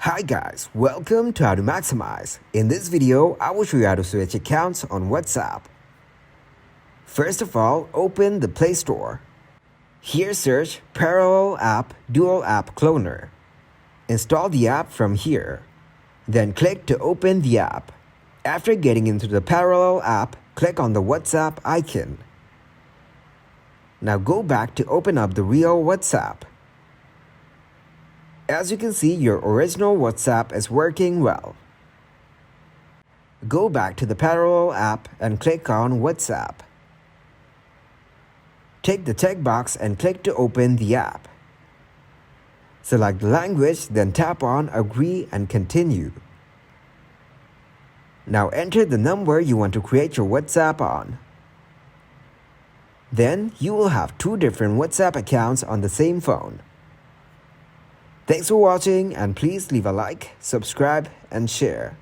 Hi guys, welcome to How to Maximize. In this video, I will show you how to switch accounts on WhatsApp. First of all, open the Play Store. Here search Parallel App Dual App Cloner. Install the app from here. Then click to open the app. After getting into the Parallel app, click on the WhatsApp icon. Now go back to open up the real WhatsApp. As you can see, your original WhatsApp is working well. Go back to the Parallel app and click on WhatsApp. Take the checkbox and click to open the app. Select the language, then tap on Agree and Continue. Now enter the number you want to create your WhatsApp on. Then you will have two different WhatsApp accounts on the same phone. Thanks for watching, and please leave a like, subscribe, and share.